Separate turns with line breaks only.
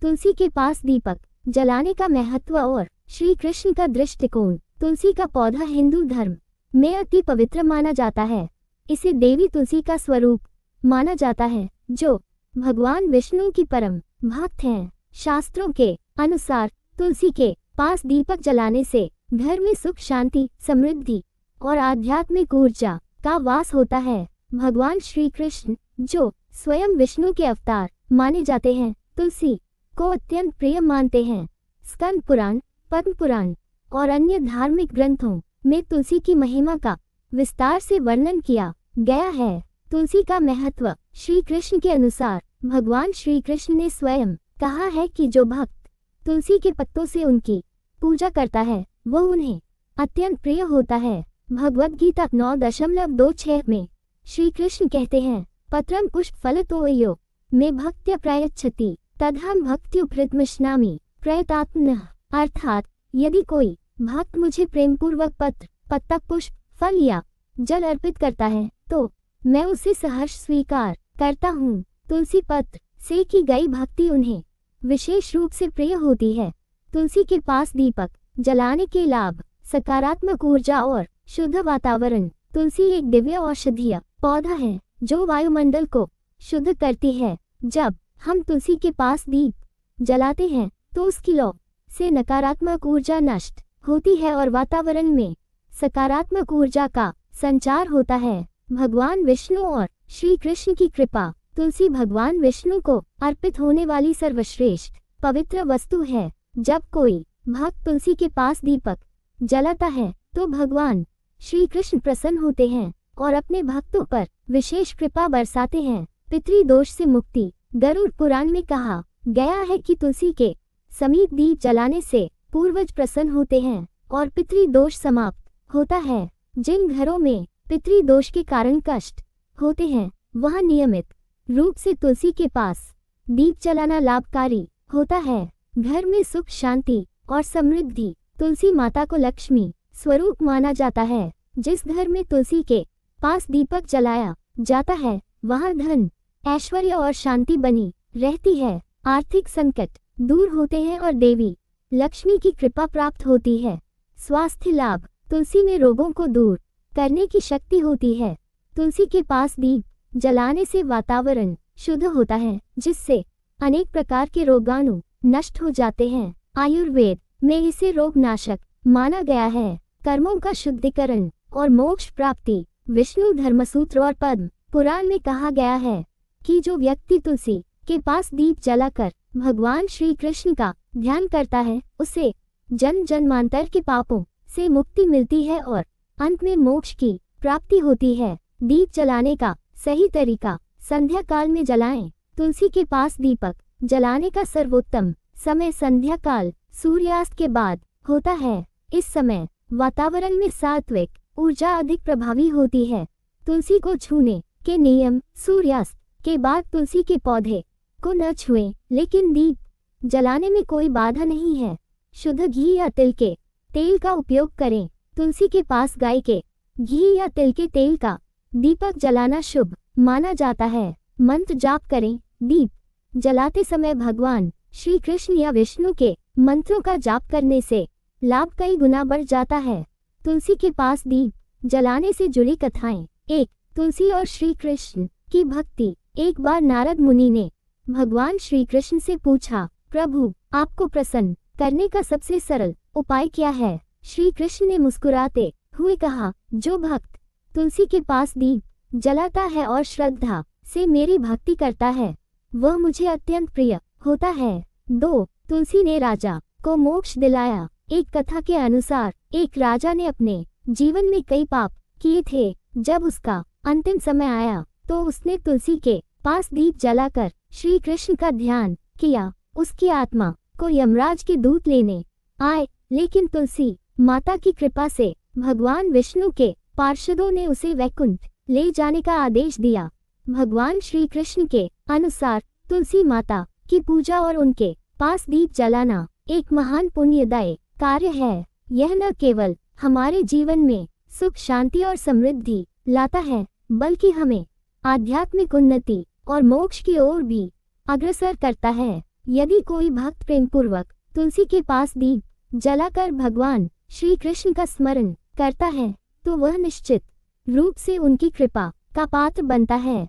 तुलसी के पास दीपक जलाने का महत्व और श्री कृष्ण का दृष्टिकोण। तुलसी का पौधा हिंदू धर्म में अति पवित्र माना जाता है। इसे देवी तुलसी का स्वरूप माना जाता है, जो भगवान विष्णु की परम भक्त हैं। शास्त्रों के अनुसार तुलसी के पास दीपक जलाने से घर में सुख, शांति, समृद्धि और आध्यात्मिक ऊर्जा का वास होता है। भगवान श्री कृष्ण, जो स्वयं विष्णु के अवतार माने जाते हैं, तुलसी को अत्यंत प्रिय मानते हैं। स्कंद पुराण, पद्म पुराण और अन्य धार्मिक ग्रंथों में तुलसी की महिमा का विस्तार से वर्णन किया गया है। तुलसी का महत्व। श्री कृष्ण के अनुसार भगवान श्री कृष्ण ने स्वयं कहा है कि जो भक्त तुलसी के पत्तों से उनकी पूजा करता है, वह उन्हें अत्यंत प्रिय होता है। भगवद गीता 9.26 में श्री कृष्ण कहते हैं, पत्रम पुष्प फलतोयो में भक्त्या प्रयच्छति तदहम भक्त्युपहृतमिष्णामि प्रयतात्मनः। अर्थात यदि कोई भक्त मुझे प्रेम पूर्वक पत्र, पत्ता, पुष्प, फल या जल अर्पित करता है, तो मैं उसे सहर्ष स्वीकार करता हूँ। तुलसी पत्र से की गई भक्ति उन्हें विशेष रूप से प्रिय होती है। तुलसी के पास दीपक जलाने के लाभ। सकारात्मक ऊर्जा और शुद्ध वातावरण। तुलसी एक दिव्य औषधीय पौधा है जो वायुमंडल को शुद्ध करती है। जब हम तुलसी के पास दीप जलाते हैं तो उसकी लौ से नकारात्मक ऊर्जा नष्ट होती है और वातावरण में सकारात्मक ऊर्जा का संचार होता है। भगवान विष्णु और श्री कृष्ण की कृपा। तुलसी भगवान विष्णु को अर्पित होने वाली सर्वश्रेष्ठ पवित्र वस्तु है। जब कोई भक्त तुलसी के पास दीपक जलाता है तो भगवान श्री कृष्ण प्रसन्न होते हैं और अपने भक्तों पर विशेष कृपा बरसाते हैं। पितृदोष से मुक्ति। गरुड़ पुराण में कहा गया है कि तुलसी के समीप दीप जलाने से पूर्वज प्रसन्न होते हैं और पितृदोष समाप्त होता है। जिन घरों में पितृदोष के कारण कष्ट होते हैं, वहां नियमित रूप से तुलसी के पास दीप जलाना लाभकारी होता है। घर में सुख, शांति और समृद्धि। तुलसी माता को लक्ष्मी स्वरूप माना जाता है। जिस घर में तुलसी के पास दीपक जलाया जाता है, वहां धन, ऐश्वर्य और शांति बनी रहती है। आर्थिक संकट दूर होते हैं और देवी लक्ष्मी की कृपा प्राप्त होती है। स्वास्थ्य लाभ। तुलसी में रोगों को दूर करने की शक्ति होती है। तुलसी के पास दीप जलाने से वातावरण शुद्ध होता है, जिससे अनेक प्रकार के रोगाणु नष्ट हो जाते हैं। आयुर्वेद में इसे रोगनाशक माना गया है। कर्मों का शुद्धिकरण और मोक्ष प्राप्ति। विष्णु धर्मसूत्र और पद्म पुराण में कहा गया है कि जो व्यक्ति तुलसी के पास दीप जलाकर भगवान श्री कृष्ण का ध्यान करता है, उसे जन्म जन्मांतर के पापों से मुक्ति मिलती है और अंत में मोक्ष की प्राप्ति होती है। दीप जलाने का सही तरीका। संध्या काल में जलाएं। तुलसी के पास दीपक जलाने का सर्वोत्तम समय संध्या काल सूर्यास्त के बाद होता है। इस समय वातावरण में सात्विक ऊर्जा अधिक प्रभावी होती है। तुलसी को छूने के नियम। सूर्यास्त के बाद तुलसी के पौधे को न छुएं, लेकिन दीप जलाने में कोई बाधा नहीं है। शुद्ध घी या तिल के तेल का उपयोग करें। तुलसी के पास गाय के घी या तिल के तेल का दीपक जलाना शुभ माना जाता है। मंत्र जाप करें। दीप जलाते समय भगवान श्री कृष्ण या विष्णु के मंत्रों का जाप करने से लाभ कई गुना बढ़ जाता है। तुलसी के पास दीप जलाने से जुड़ी कथाएं। 1. तुलसी और श्री कृष्ण की भक्ति। एक बार नारद मुनि ने भगवान श्री कृष्ण से पूछा, प्रभु, आपको प्रसन्न करने का सबसे सरल उपाय क्या है? श्री कृष्ण ने मुस्कुराते हुए कहा, जो भक्त तुलसी के पास दीप जलाता है और श्रद्धा से मेरी भक्ति करता है, वह मुझे अत्यंत प्रिय होता है। 2. तुलसी ने राजा को मोक्ष दिलाया। एक कथा के अनुसार एक राजा ने अपने जीवन में कई पाप किए थे। जब उसका अंतिम समय आया तो उसने तुलसी के पास दीप जलाकर श्री कृष्ण का ध्यान किया। उसकी आत्मा को यमराज के दूत लेने आए, लेकिन तुलसी माता की कृपा से भगवान विष्णु के पार्षदों ने उसे वैकुंठ ले जाने का आदेश दिया। भगवान श्री कृष्ण के अनुसार तुलसी माता की पूजा और उनके पास दीप जलाना एक महान पुण्यदायी कार्य है। यह न केवल हमारे जीवन में सुख, शांति और समृद्धि लाता है, बल्कि हमें आध्यात्मिक उन्नति और मोक्ष की ओर भी अग्रसर करता है। यदि कोई भक्त प्रेम पूर्वक तुलसी के पास दीप जलाकर भगवान श्री कृष्ण का स्मरण करता है तो वह निश्चित रूप से उनकी कृपा का पात्र बनता है।